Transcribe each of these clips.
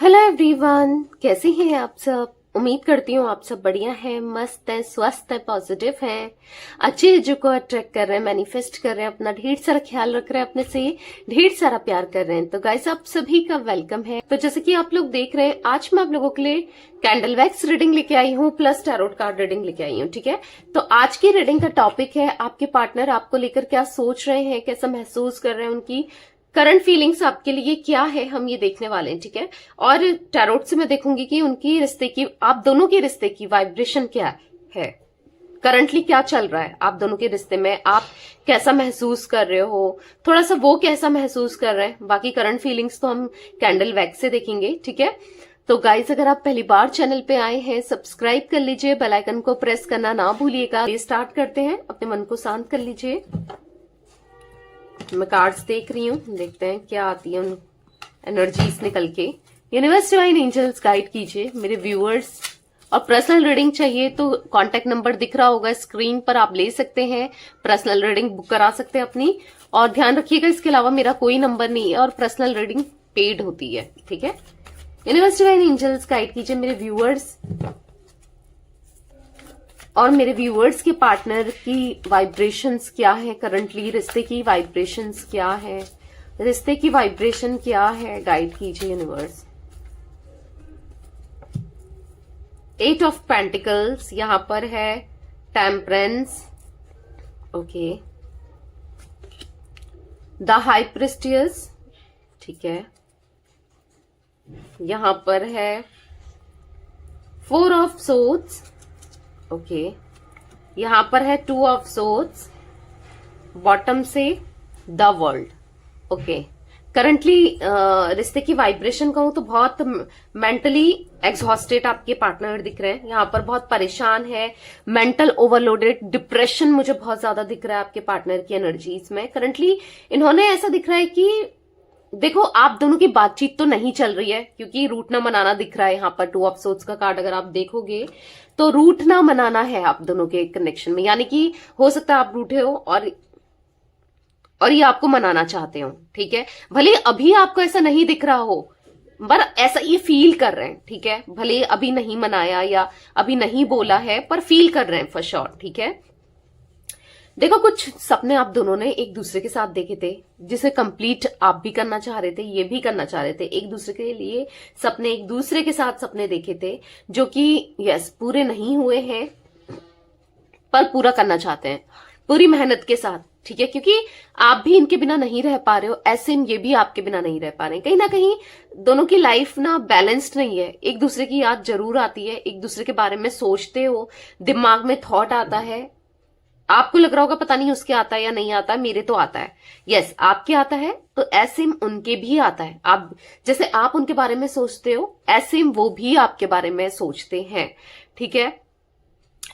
Hello everyone, कैसे हैं आप सब। उम्मीद करती हूँ आप सब बढ़िया हैं, मस्त हैं, स्वस्थ हैं, पॉजिटिव हैं, अच्छी चीजों को अट्रैक्ट कर रहे हैं, मैनिफेस्ट कर रहे हैं, अपना ढेर सारा ख्याल रख रहे हैं, अपने से ढेर सारा प्यार कर रहे हैं। तो गाइस आप सभी का वेलकम है। तो जैसे कि आप लोग देख रहे हैं, आज मैं आप लोगों के लिए कैंडल वैक्स रीडिंग लेके आई हूँ प्लस टैरोट कार्ड रीडिंग लेके आई हूँ। ठीक है, तो आज की रीडिंग का टॉपिक है आपके पार्टनर आपको लेकर क्या सोच रहे हैं, कैसा महसूस कर रहे हैं, उनकी करंट फीलिंग्स आपके लिए क्या है, हम ये देखने वाले हैं। ठीक है, और टैरोट से मैं देखूंगी कि उनकी रिश्ते की, आप दोनों के रिश्ते की वाइब्रेशन क्या है, करंटली क्या चल रहा है आप दोनों के रिश्ते में, आप कैसा महसूस कर रहे हो, थोड़ा सा वो कैसा महसूस कर रहे हैं। बाकी करंट फीलिंग्स तो हम कैंडल वैक्स से देखेंगे। ठीक है, तो गाइस अगर आप पहली बार चैनल पे आए हैं, सब्सक्राइब कर लीजिए, बेल आइकन को प्रेस करना ना भूलिएगा। ये स्टार्ट करते हैं, अपने मन को शांत कर लीजिए। मैं कार्ड्स देख रही हूँ, देखते हैं क्या आती है उन एनर्जीज निकल के। यूनिवर्स डिवाइन एंजल्स गाइड कीजिए मेरे व्यूअर्स। और पर्सनल रीडिंग चाहिए तो कांटेक्ट नंबर दिख रहा होगा स्क्रीन पर, आप ले सकते हैं, पर्सनल रीडिंग बुक करा सकते हैं अपनी। और ध्यान रखिएगा इसके अलावा मेरा कोई नंबर नहीं है और पर्सनल रीडिंग पेड होती है। ठीक है, यूनिवर्स डिवाइन एंजल्स गाइड कीजिए मेरे व्यूअर्स और मेरे व्यूअर्स के पार्टनर की वाइब्रेशंस क्या है करंटली, रिश्ते की वाइब्रेशंस क्या है, रिश्ते की वाइब्रेशन क्या है, गाइड कीजिए यूनिवर्स। 8 ऑफ पेंटिकल्स यहां पर है, टेम्परेंस, ओके, द हाई प्रिस्टियस, ठीक है, यहां पर है 4 ऑफ सोर्ड्स, ओके, यहां पर है 2 ऑफ सोर्ड्स, बॉटम से द वर्ल्ड। ओके, करंटली रिश्ते की वाइब्रेशन कहूं तो बहुत मेंटली एग्जॉस्टेड आपके पार्टनर दिख रहे हैं, यहां पर बहुत परेशान है, मेंटल ओवरलोडेड, डिप्रेशन मुझे बहुत ज्यादा दिख रहा है आपके पार्टनर की एनर्जीज में। करंटली इन्होंने ऐसा दिख रहा है कि देखो आप दोनों की बातचीत तो नहीं चल रही है, क्योंकि रूठ ना मनाना दिख रहा है यहाँ पर। 2 ऑफ सोर्ड्स का कार्ड अगर आप देखोगे तो रूठ ना मनाना है आप दोनों के कनेक्शन में, यानी कि हो सकता है आप रूठे हो और ये आपको मनाना चाहते हो। ठीक है, भले अभी आपको ऐसा नहीं दिख रहा हो पर ऐसा ये फील कर रहे हैं। ठीक है, भले अभी नहीं मनाया या अभी नहीं बोला है पर फील कर रहे हैं फॉर श्योर। ठीक है, देखो कुछ सपने आप दोनों ने एक दूसरे के साथ देखे थे जिसे कंप्लीट आप भी करना चाह रहे थे, ये भी करना चाह रहे थे, एक दूसरे के लिए सपने, एक दूसरे के साथ सपने देखे थे जो कि यस पूरे नहीं हुए हैं पर पूरा करना चाहते हैं पूरी मेहनत के साथ। ठीक है, क्योंकि आप भी इनके बिना नहीं रह पा रहे हो, ऐसे ये भी आपके बिना नहीं रह पा रहे हैं। कहीं ना कहीं दोनों की लाइफ ना बैलेंस्ड नहीं है, एक दूसरे की याद जरूर आती है, एक दूसरे के बारे में सोचते हो, दिमाग में थॉट आता है, आपको लग रहा होगा पता नहीं उसके आता है या नहीं आता है, मेरे तो आता है। यस, आपके आता है तो ऐसे उनके भी आता है। आप जैसे आप उनके बारे में सोचते हो ऐसे वो भी आपके बारे में सोचते हैं। ठीक है,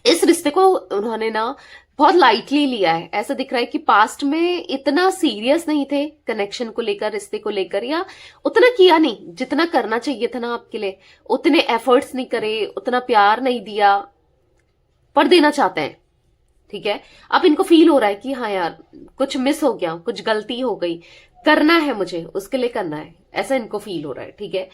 इस रिश्ते को उन्होंने ना बहुत लाइटली लिया है, ऐसा दिख रहा है कि पास्ट में इतना सीरियस नहीं थे कनेक्शन को लेकर, रिश्ते को लेकर, या उतना किया नहीं जितना करना चाहिए था ना आपके लिए, उतने एफर्ट्स नहीं करे, उतना प्यार नहीं दिया पर देना चाहते हैं। ठीक है, अब इनको फील हो रहा है कि हाँ यार कुछ मिस हो गया, कुछ गलती हो गई, करना है मुझे, उसके लिए करना है, ऐसा इनको फील हो रहा है। ठीक है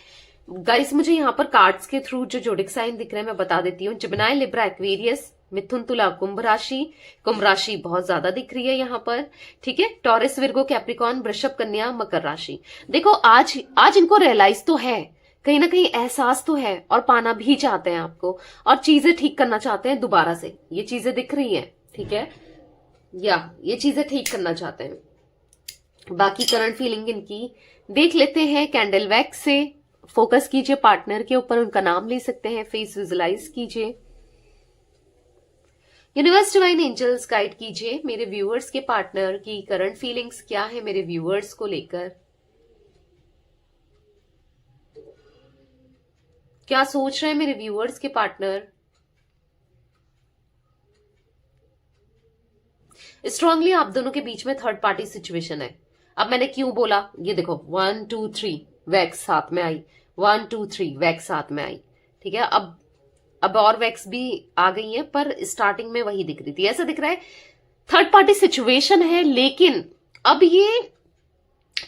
गाइस, मुझे यहाँ पर कार्ड्स के थ्रू जो जोडिक साइन दिख रहे हैं मैं बता देती हूँ। जेमिनी, लिब्रा, एक्वेरियस, मिथुन, तुला, कुंभ राशि बहुत ज्यादा दिख रही है यहाँ पर। ठीक है, टॉरस, विर्गो, कैप्रिकॉन, वृषभ, कन्या, मकर राशि। देखो आज इनको रियलाइज तो है, कहीं ना कहीं एहसास तो है और पाना भी चाहते हैं आपको, और चीजें ठीक करना चाहते हैं दोबारा से, ये चीजें दिख रही हैं। ठीक है, या ये चीजें ठीक करना चाहते हैं। बाकी करंट फीलिंग इनकी देख लेते हैं कैंडल वैक्स से। फोकस कीजिए पार्टनर के ऊपर, उनका नाम ले सकते हैं, फेस विजुलाइज कीजिए। यूनिवर्स डिवाइन एंजल्स गाइड कीजिए मेरे व्यूअर्स के पार्टनर की करंट फीलिंग्स क्या है मेरे व्यूअर्स को लेकर, क्या सोच रहे हैं मेरे व्यूअर्स के पार्टनर। स्ट्रांगली आप दोनों के बीच में थर्ड पार्टी सिचुएशन है। अब मैंने क्यों बोला, ये देखो 1 2 3 वैक्स साथ में आई, 1 2 3 वैक्स साथ में आई। ठीक है, अब और वैक्स भी आ गई है पर स्टार्टिंग में वही दिख रही थी। ऐसा दिख रहा है थर्ड पार्टी सिचुएशन है, लेकिन अब ये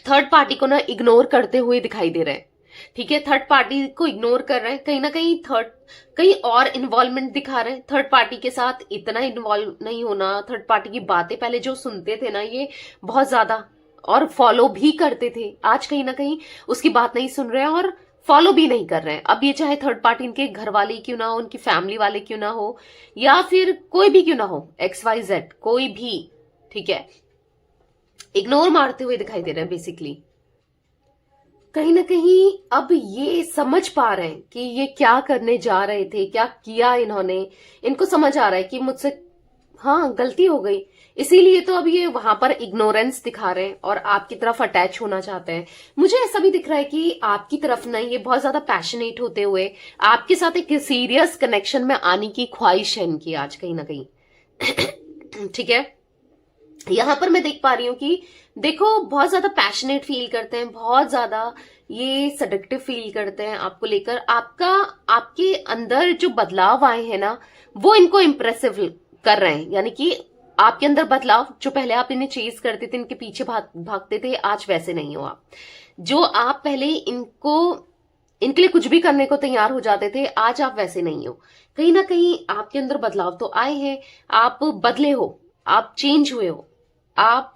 थर्ड पार्टी को ना इग्नोर करते हुए दिखाई दे रहे हैं। ठीक है, थर्ड पार्टी को इग्नोर कर रहे हैं, कहीं ना कहीं और इन्वॉल्वमेंट दिखा रहे हैं। थर्ड पार्टी के साथ इतना इन्वॉल्व नहीं होना, थर्ड पार्टी की बातें पहले जो सुनते थे ना ये बहुत ज्यादा और फॉलो भी करते थे, आज कहीं ना कहीं उसकी बात नहीं सुन रहे हैं और फॉलो भी नहीं कर रहे हैं। अब ये चाहे थर्ड पार्टी इनके घर वाले क्यों ना हो, उनकी फैमिली वाले क्यों ना हो, या फिर कोई भी क्यों ना हो, XYZ कोई भी, ठीक है, इग्नोर मारते हुए दिखाई दे रहे हैं बेसिकली। कहीं ना कहीं अब ये समझ पा रहे हैं कि ये क्या करने जा रहे थे, क्या किया इन्होंने, इनको समझ आ रहा है कि मुझसे हाँ गलती हो गई, इसीलिए तो अब ये वहां पर इग्नोरेंस दिखा रहे हैं और आपकी तरफ अटैच होना चाहते हैं। मुझे ऐसा भी दिख रहा है कि आपकी तरफ नहीं, ये बहुत ज्यादा पैशनेट होते हुए आपके साथ एक सीरियस कनेक्शन में आने की ख्वाहिश है इनकी आज कहीं ना कहीं। ठीक है, यहां पर मैं देख पा रही हूं कि देखो बहुत ज्यादा पैशनेट फील करते हैं, बहुत ज्यादा ये सडक्टिव फील करते हैं आपको लेकर। आपके अंदर जो बदलाव आए हैं ना वो इनको इम्प्रेसिव कर रहे हैं, यानी कि आपके अंदर बदलाव, जो पहले आप इन्हें चेज करते थे, इनके पीछे भागते थे, आज वैसे नहीं हो आप। जो आप पहले इनके लिए कुछ भी करने को तैयार हो जाते थे, आज आप वैसे नहीं हो। कहीं ना कहीं आपके अंदर बदलाव तो आए हैं, आप बदले हो, आप चेंज हुए हो। आप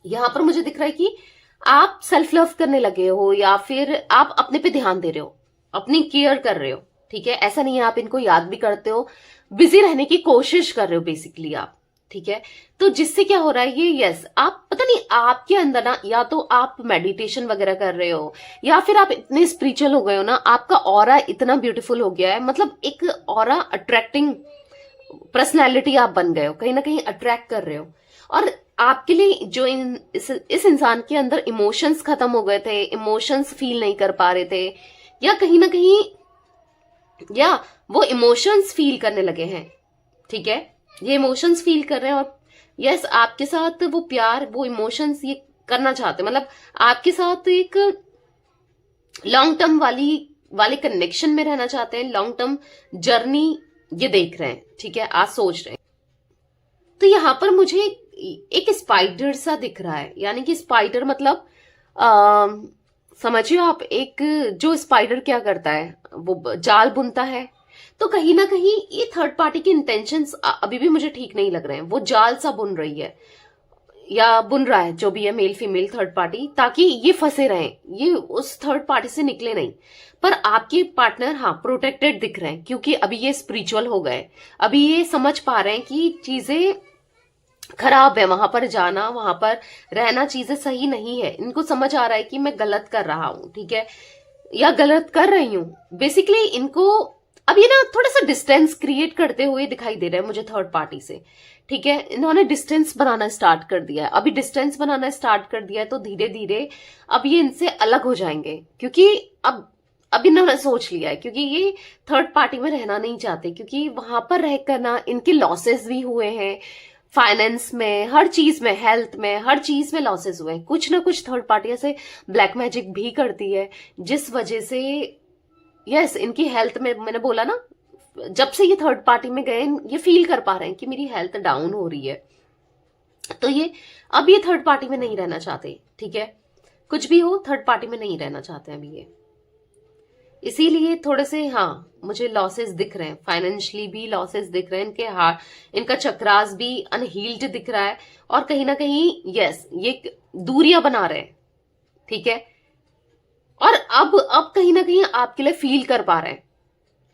यहां पर मुझे दिख रहा है कि आप सेल्फ लव करने लगे हो, या फिर आप अपने पे ध्यान दे रहे हो, अपनी केयर कर रहे हो। ठीक है, ऐसा नहीं है, आप इनको याद भी करते हो, बिजी रहने की कोशिश कर रहे हो बेसिकली आप। ठीक है, तो जिससे क्या हो रहा है ये, यस, आप पता नहीं आपके अंदर ना, या तो आप मेडिटेशन वगैरह कर रहे हो, या फिर आप इतने स्पिरिचुअल हो गए हो ना, आपका ऑरा इतना ब्यूटीफुल हो गया है, मतलब एक ऑरा अट्रैक्टिंग पर्सनैलिटी आप बन गए हो, कहीं ना कहीं अट्रैक्ट कर रहे हो। और आपके लिए जो इस इंसान के अंदर इमोशंस खत्म हो गए थे, इमोशंस फील नहीं कर पा रहे थे, या कहीं ना कहीं या वो इमोशंस फील करने लगे हैं। ठीक है, ये इमोशंस फील कर रहे हैं और यस आपके साथ वो प्यार, वो इमोशंस ये करना चाहते हैं, मतलब आपके साथ एक लॉन्ग टर्म वाले कनेक्शन में रहना चाहते हैं, लॉन्ग टर्म जर्नी ये देख रहे हैं। ठीक है, आज सोच रहे हैं। तो यहां पर मुझे एक स्पाइडर सा दिख रहा है, यानी कि स्पाइडर मतलब समझिए आप, एक जो स्पाइडर क्या करता है वो जाल बुनता है, तो कहीं ना कहीं ये थर्ड पार्टी के इंटेंशंस अभी भी मुझे ठीक नहीं लग रहे हैं। वो जाल सा बुन रही है या बुन रहा है, जो भी है, मेल फीमेल थर्ड पार्टी, ताकि ये फंसे रहें, ये उस थर्ड पार्टी से निकले नहीं। पर आपके पार्टनर हाँ प्रोटेक्टेड दिख रहे हैं, क्योंकि अभी ये स्पिरिचुअल हो गए, अभी ये समझ पा रहे हैं कि चीजें खराब है, वहां पर जाना, वहां पर रहना चीजें सही नहीं है। इनको समझ आ रहा है कि मैं गलत कर रहा हूं, ठीक है, या गलत कर रही हूं। बेसिकली इनको अब ये ना थोड़ा सा डिस्टेंस क्रिएट करते हुए दिखाई दे रहा है मुझे थर्ड पार्टी से। ठीक है, इन्होंने डिस्टेंस बनाना स्टार्ट कर दिया है। अभी डिस्टेंस बनाना स्टार्ट कर दिया है तो धीरे धीरे अब ये इनसे अलग हो जाएंगे, क्योंकि अब इन्होंने सोच लिया है, क्योंकि ये थर्ड पार्टी में रहना नहीं चाहते, क्योंकि वहां पर रहकर ना इनके लॉसेस भी हुए हैं, फाइनेंस में, हर चीज में, हेल्थ में, हर चीज में लॉसेस हुए हैं। कुछ ना कुछ थर्ड पार्टी ऐसे ब्लैक मैजिक भी करती है, जिस वजह से यस इनकी हेल्थ में, मैंने बोला ना, जब से ये थर्ड पार्टी में गए ये फील कर पा रहे हैं कि मेरी हेल्थ डाउन हो रही है, तो ये थर्ड पार्टी में नहीं रहना चाहते। ठीक है, कुछ भी हो थर्ड पार्टी में नहीं रहना चाहते अभी ये, इसीलिए थोड़े से हाँ मुझे लॉसेस दिख रहे हैं, फाइनेंशियली भी लॉसेस दिख रहे हैं, इनका चक्रास भी अनहील्ड दिख रहा है, और कहीं ना कहीं यस ये दूरियां बना रहे हैं। ठीक है, और अब कहीं ना कहीं आपके लिए फील कर पा रहे हैं,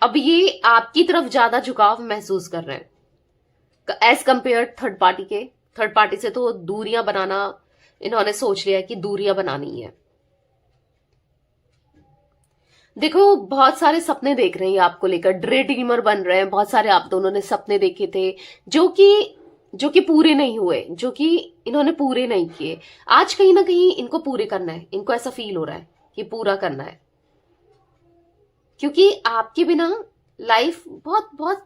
अब ये आपकी तरफ ज्यादा झुकाव महसूस कर रहे हैं एज कंपेयर थर्ड पार्टी के। थर्ड पार्टी से तो दूरियां बनाना इन्होंने सोच लिया है कि दूरियां बनानी है। देखो बहुत सारे सपने देख रहे हैं आपको लेकर, ड्रे ड्रीमर बन रहे हैं, बहुत सारे आप दोनों ने सपने देखे थे जो कि पूरे नहीं हुए, जो कि इन्होंने पूरे नहीं किए। आज कहीं ना कहीं इनको पूरे करना है, इनको ऐसा फील हो रहा है कि पूरा करना है, क्योंकि आपके बिना लाइफ बहुत बहुत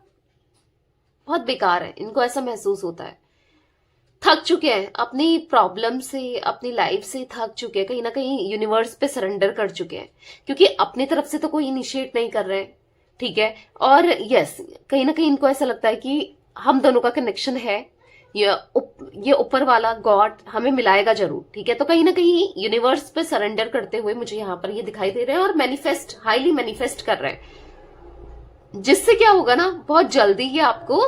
बहुत बेकार है, इनको ऐसा महसूस होता है। थक चुके हैं अपनी प्रॉब्लम से, अपनी लाइफ से थक चुके हैं, कहीं ना कहीं यूनिवर्स पे सरेंडर कर चुके हैं, क्योंकि अपनी तरफ से तो कोई इनिशिएट नहीं कर रहे हैं। ठीक है, और यस कहीं ना कहीं इनको ऐसा लगता है कि हम दोनों का कनेक्शन है, ये ऊपर वाला गॉड हमें मिलाएगा जरूर, ठीक है। तो कहीं ना कहीं यूनिवर्स पे सरेंडर करते हुए मुझे यहाँ पर ये दिखाई दे रहे हैं और मैनिफेस्ट, हाईली मैनिफेस्ट कर रहे हैं, जिससे क्या होगा ना, बहुत जल्दी ये आपको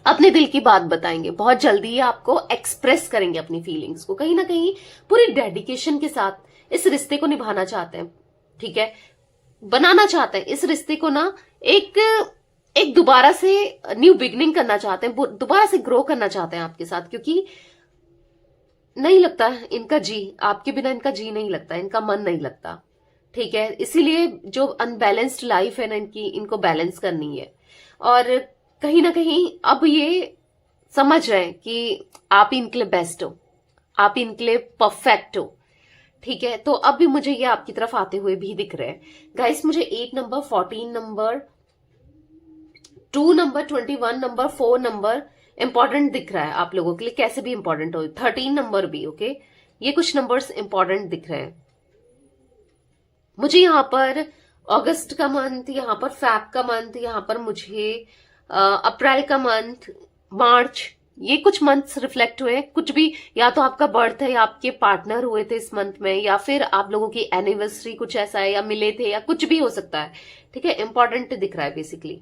अपने दिल की बात बताएंगे, बहुत जल्दी ये आपको एक्सप्रेस करेंगे अपनी फीलिंग्स को, कहीं ना कहीं पूरी डेडिकेशन के साथ इस रिश्ते को निभाना चाहते हैं, ठीक है, बनाना चाहते हैं इस रिश्ते को ना, एक दोबारा से न्यू बिगनिंग करना चाहते हैं, दोबारा से ग्रो करना चाहते हैं आपके साथ, क्योंकि नहीं लगता इनका जी, आपके बिना इनका जी नहीं लगता, इनका मन नहीं लगता, ठीक है। इसीलिए जो अनबैलेंस्ड लाइफ है ना इनकी, इनको बैलेंस करनी है। और कहीं ना कहीं अब ये समझ रहे हैं कि आप ही इनके लिए बेस्ट हो, आप ही इनके लिए परफेक्ट हो, ठीक है। तो अब भी मुझे ये आपकी तरफ आते हुए भी दिख रहे हैं गाइस। मुझे 8 number, 14 number, 2 number, 21 number, 4 number important दिख रहा है आप लोगों के लिए, कैसे भी इंपॉर्टेंट हो। 13 नंबर भी, ओके, ये कुछ नंबर्स इंपॉर्टेंट दिख रहे हैं मुझे यहाँ पर। अगस्त का मंथ, यहाँ पर फैब का मंथ, यहाँ पर मुझे अप्रैल का मंथ, मार्च, ये कुछ मंथ्स रिफ्लेक्ट हुए। कुछ भी, या तो आपका बर्थ है या आपके पार्टनर हुए थे इस मंथ में, या फिर आप लोगों की एनिवर्सरी कुछ ऐसा है, या मिले थे, या कुछ भी हो सकता है, ठीक है। इंपॉर्टेंट दिख रहा है बेसिकली।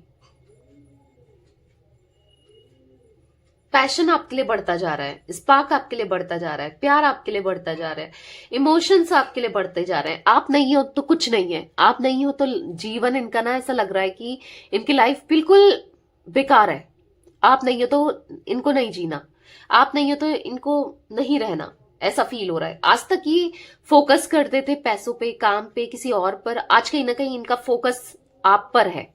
पैशन आपके लिए बढ़ता जा रहा है, स्पार्क आपके लिए बढ़ता जा रहा है, प्यार आपके लिए बढ़ता जा रहा है, इमोशंस आपके लिए बढ़ते जा रहे हैं। आप नहीं हो तो कुछ नहीं है, आप नहीं हो तो जीवन इनका ना ऐसा लग रहा है कि इनकी लाइफ बिल्कुल बेकार है। आप नहीं हो तो इनको नहीं जीना, आप नहीं हो तो इनको नहीं रहना, ऐसा फील हो रहा है। आज तक ये फोकस करते थे पैसों पे, काम पे, किसी और पर, आज कहीं ना कहीं इनका फोकस आप पर है,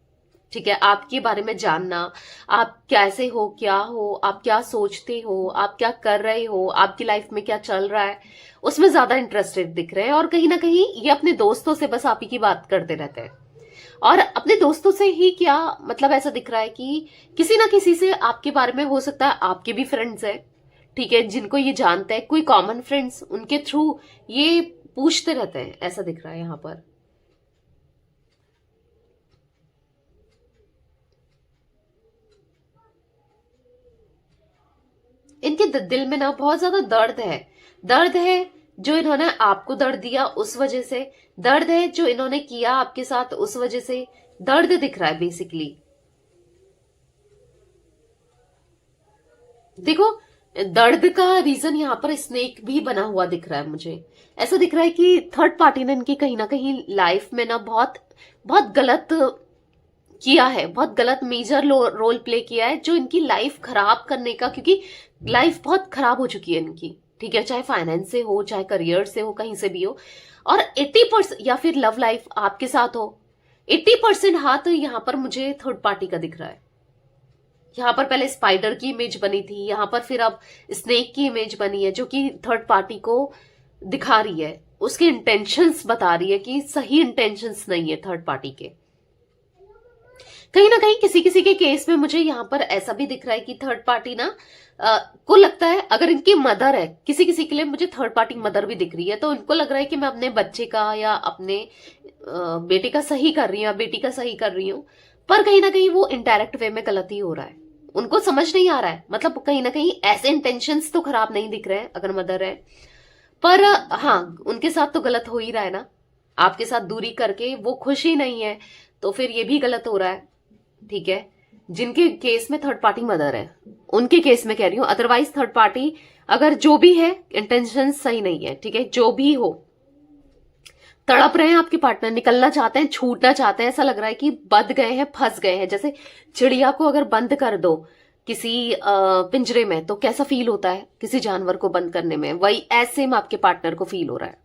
ठीक है। आपके बारे में जानना, आप कैसे हो, क्या हो, आप क्या सोचते हो, आप क्या कर रहे हो, आपकी लाइफ में क्या चल रहा है, उसमें ज्यादा इंटरेस्टेड दिख रहे हैं। और कहीं ना कहीं ये अपने दोस्तों से बस आप ही की बात करते रहते हैं, और अपने दोस्तों से ही क्या मतलब, ऐसा दिख रहा है कि किसी ना किसी से आपके बारे में, हो सकता है आपके भी फ्रेंड्स है, ठीक है, जिनको ये जानते हैं, कोई कॉमन फ्रेंड्स, उनके थ्रू ये पूछते रहते हैं, ऐसा दिख रहा है यहाँ पर। इनके दिल में ना बहुत ज्यादा दर्द है जो इन्होंने आपको दर्द दिया उस वजह से, दर्द है जो इन्होंने किया आपके साथ उस वजह से, दर्द दिख रहा है बेसिकली। देखो, दर्द का रीजन यहाँ पर स्नेक भी बना हुआ दिख रहा है मुझे। ऐसा दिख रहा है कि थर्ड पार्टी ने इनकी कहीं ना कहीं लाइफ में ना बहुत बहुत गलत किया है, बहुत गलत मेजर रोल प्ले किया है, जो इनकी लाइफ खराब करने का, क्योंकि लाइफ बहुत खराब हो चुकी है इनकी, ठीक है, चाहे फाइनेंस से हो, चाहे करियर से हो, कहीं से भी हो। और 80% या फिर लव लाइफ आपके साथ हो, 80% हाथ यहाँ पर मुझे थर्ड पार्टी का दिख रहा है। यहाँ पर पहले स्पाइडर की इमेज बनी थी, यहाँ पर फिर अब स्नेक की इमेज बनी है, जो कि थर्ड पार्टी को दिखा रही है, उसके इंटेंशंस बता रही है कि सही इंटेंशंस नहीं है थर्ड पार्टी के। कहीं ना कहीं किसी किसी के केस में मुझे यहाँ पर ऐसा भी दिख रहा है कि थर्ड पार्टी ना को लगता है, अगर इनकी मदर है, किसी किसी के लिए मुझे थर्ड पार्टी मदर भी दिख रही है, तो इनको लग रहा है कि मैं अपने बच्चे का या अपने बेटे का सही कर रही हूँ, बेटी का सही कर रही हूँ, पर कहीं ना कहीं वो इनडायरेक्ट वे में गलत ही हो रहा है, उनको समझ नहीं आ रहा है। मतलब कहीं ना कहीं ऐसे इंटेंशंस तो खराब नहीं दिख रहे हैं अगर मदर है, पर हाँ, उनके साथ तो गलत हो ही रहा है ना, आपके साथ दूरी करके वो खुश ही नहीं है, तो फिर ये भी गलत हो रहा है, ठीक है। जिनके केस में थर्ड पार्टी मदर है उनके केस में कह रही हूं, अदरवाइज थर्ड पार्टी अगर जो भी है इंटेंशन सही नहीं है, ठीक है, जो भी हो, तड़प रहे हैं आपके पार्टनर, निकलना चाहते हैं, छूटना चाहते हैं, ऐसा लग रहा है कि बंध गए हैं, फंस गए हैं। जैसे चिड़िया को अगर बंद कर दो किसी पिंजरे में तो कैसा फील होता है किसी जानवर को बंद करने में, वही ऐसे में आपके पार्टनर को फील हो रहा है,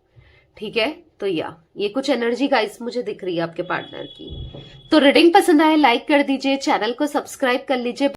ठीक है। तो ये कुछ एनर्जी गाइस मुझे दिख रही है आपके पार्टनर की। तो रीडिंग पसंद आए लाइक कर दीजिए, चैनल को सब्सक्राइब कर लीजिए।